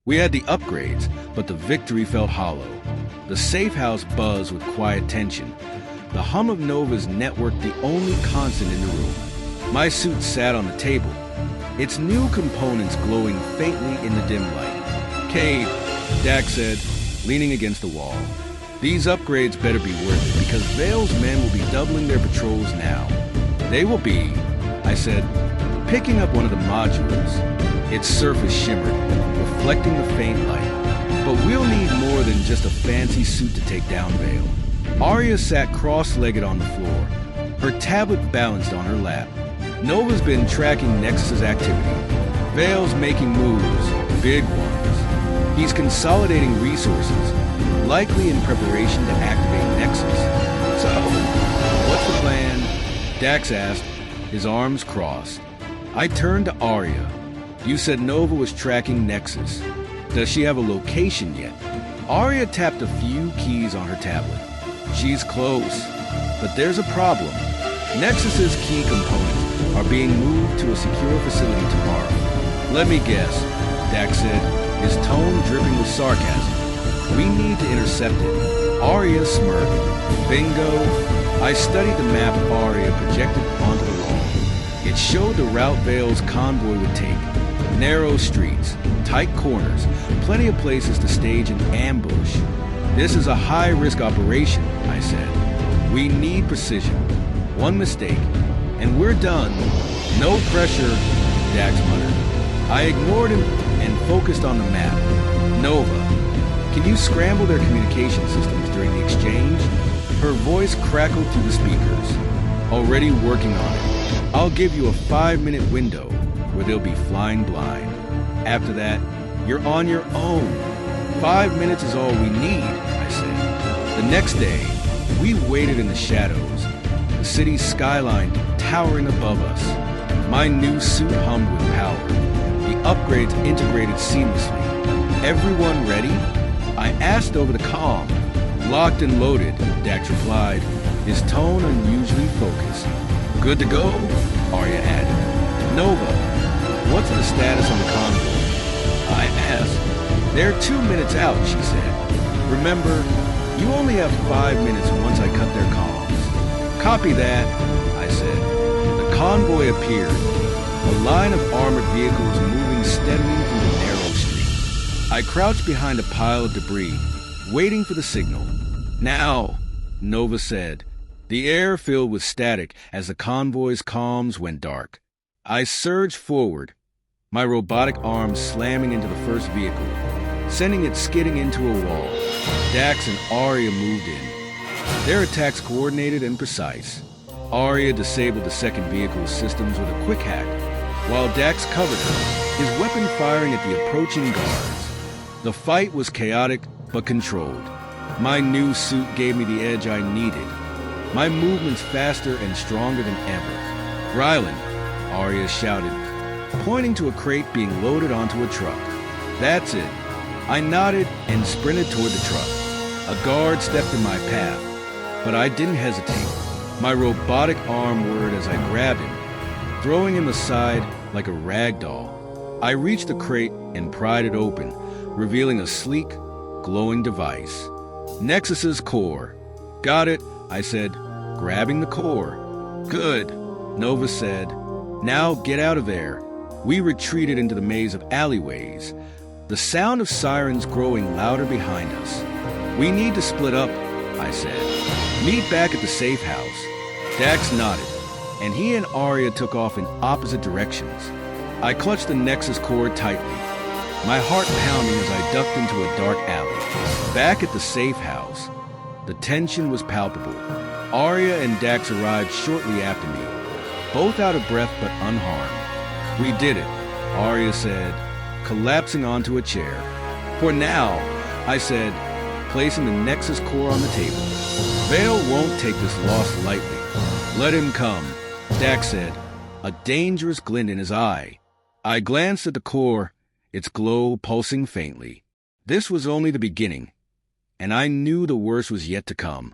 We had the upgrades, but the victory felt hollow. The safe house buzzed with quiet tension. The hum of Nova's network the only constant in the room. My suit sat on the table, its new components glowing faintly in the dim light. "Cade," Dax said, leaning against the wall. "These upgrades better be worth it, because Vale's men will be doubling their patrols now." "They will be," I said, picking up one of the modules. Its surface shimmered, reflecting the faint light. "But we'll need more than just a fancy suit to take down Vale." Arya sat cross-legged on the floor, her tablet balanced on her lap. Nova's been tracking Nexus's activity. Vale's making moves, big ones. He's consolidating resources, likely in preparation to activate Nexus. "So, what's the plan?" Dax asked, his arms crossed. I turned to Arya. "You said Nova was tracking Nexus. Does she have a location yet?" Arya tapped a few keys on her tablet. "She's close, but there's a problem. Nexus's key components are being moved to a secure facility tomorrow." "Let me guess," Dax said, his tone dripping with sarcasm. "We need to intercept it." Arya smirked. "Bingo." I studied the map Arya projected onto the wall. It showed the route Vale's convoy would take. Narrow streets, tight corners, plenty of places to stage an ambush. "This is a high-risk operation," I said. "We need precision. One mistake, and we're done." "No pressure," Dax muttered. I ignored him and focused on the map. "Nova, can you scramble their communication systems during the exchange?" Her voice crackled through the speakers. "Already working on it. I'll give you a 5-minute window where they'll be flying blind. After that, you're on your own. 5 minutes is all we need," I said. The next day, we waited in the shadows, the city's skyline towering above us. My new suit hummed with power. The upgrades integrated seamlessly. "Everyone ready?" I asked over the comm. "Locked and loaded," Dax replied, his tone unusually focused. "Good to go," Arya added. "Nova, what's the status on the convoy?" I asked. "They're 2 minutes out," she said. "Remember, you only have 5 minutes once I cut their comms." "Copy that," I said. The convoy appeared, a line of armored vehicles moving steadily through the narrow street. I crouched behind a pile of debris, waiting for the signal. "Now," Nova said. The air filled with static as the convoy's comms went dark. I surged forward, my robotic arm slamming into the first vehicle, sending it skidding into a wall. Dax and Arya moved in, their attacks coordinated and precise. Arya disabled the second vehicle's systems with a quick hack, while Dax covered her, his weapon firing at the approaching guards. The fight was chaotic but controlled. My new suit gave me the edge I needed, my movements faster and stronger than ever. "Rylan," Arya shouted, pointing to a crate being loaded onto a truck. "That's it." I nodded and sprinted toward the truck. A guard stepped in my path, but I didn't hesitate. My robotic arm whirred as I grabbed him, throwing him aside like a rag doll. I reached the crate and pried it open, revealing a sleek, glowing device. "Nexus's core." "Got it," I said, grabbing the core. "Good," Nova said. "Now get out of there." We retreated into the maze of alleyways, the sound of sirens growing louder behind us. "We need to split up," I said. "Meet back at the safe house." Dax nodded, and he and Arya took off in opposite directions. I clutched the Nexus core tightly, my heart pounding as I ducked into a dark alley. Back at the safe house, the tension was palpable. Arya and Dax arrived shortly after me, both out of breath but unharmed. "We did it," Arya said, collapsing onto a chair. "For now," I said, placing the Nexus core on the table. "Vale won't take this loss lightly. Let him come," Dax said, a dangerous glint in his eye. I glanced at the core, its glow pulsing faintly. This was only the beginning, and I knew the worst was yet to come.